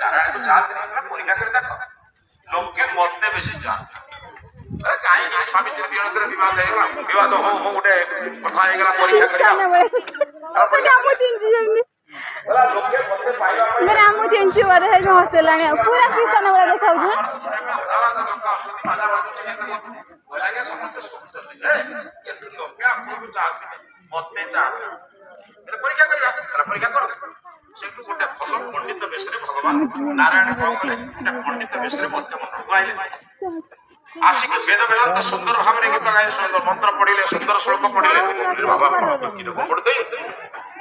नारायण को चाहते नहीं परीक्षा कर देखो लोग के मरते बेसी चाहते कहीं स्वामी स्त्री विवाद विवाद हो गोटे कथा होगा परीक्षा कर रामू चेंची बोधे है हसला पूरा किसान वाला देखा परीक्षा कर सेठू गोटे भल पंडित बेश भगवान नारायण कौन कले पंडित बेश मत मन गाइले आसिक वेद वेदांत सुंदर भाव में गीत गाए सुंदर मंत्र पढ़िले सुंदर श्लोक पढ़िले बाबा पढ़ते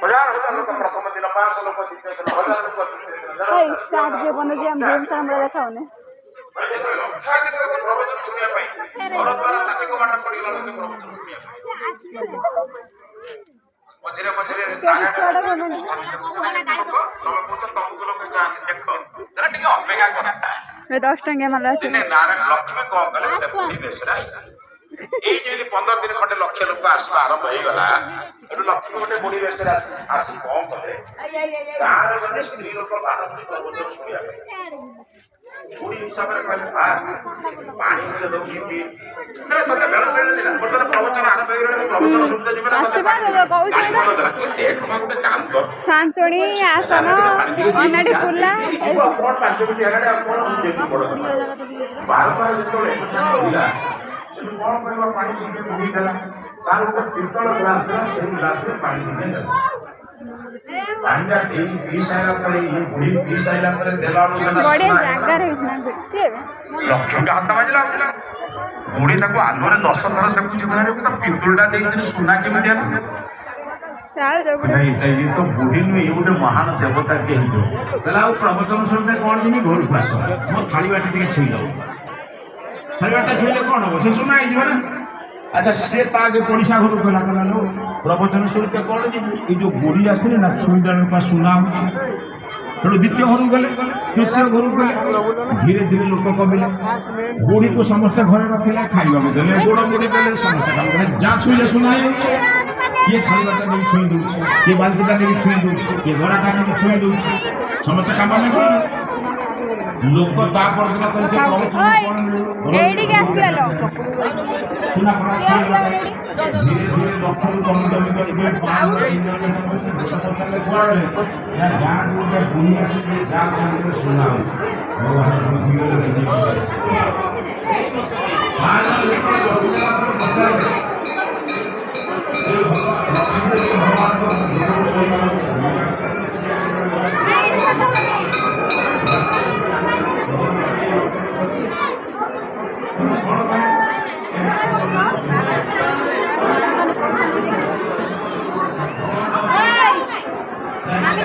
हजार हजार लोग प्रथम दिन 500 लोग द्वितीय दिन 1000 लोग है साथ जे बने जे हम भीम से हमरा देखाउने प्रवचन सुनिया पाई और द्वारा ताटिक बाट पढ़िला लोग प्रवचन सुनिया मझे मझे ये 10 टंगे मला से नारायण लक्ष्मी कौन कले बुढ़ी बेश ये जमी 15 दिन खंडे लक्ष लोक आसवा आरंभ हो गला लक्ष्मी गोटे बुढ़ी बेश आसी कौन कले गाँव में स्त्री लोक बारंबार प्रवचन शुणा बुढ़ी हिसाब से कहले पानी प्रवचन आरंभ हो प्रवचन सुनते सांचोड़ी आसन अनाड़ी फुला लक्ष्मी हाथ बाजला बुढ़ी आलुरे 10 थर देखुची पितुलटा सुना केमी ये तो बुढ़ी नुहे ये गोटे महान देवता के प्रवचन शुणते कौन जी घर को आस मो थाली बाटी टे छुई दो थाली बाटा छुईले कौन हम से सुना ना अच्छा सी तागे पड़िशा घर गला गला लो प्रवचन शुणते कौन जी ये जो बुढ़ी आसले ना छुई देने का सुना तेणु द्वितीय घर गले तृतीय घर गले धीरे धीरे लोक कमिले बुढ़ी को समस्ते घर रखिले खाइबा देले गोड़ मुड़ी देले समस्त काम करे जा छुईले सुना किए थाली बाटा नहीं छुई दो किए बाल्टीटा नहीं छुई दो किए घोड़ाटा नहीं छुई दो समस्त काम नहीं कर लोक ता पर दिन कर से प्रवचन एडी के आसियालो सुना पड़ा धीरे धीरे लक्ष्मी कम करके पान चले कुआड़े या गांव के बुनी आसी जा के सुना भगवान बुझी गले हां लेके बसला तो बचा भगवान को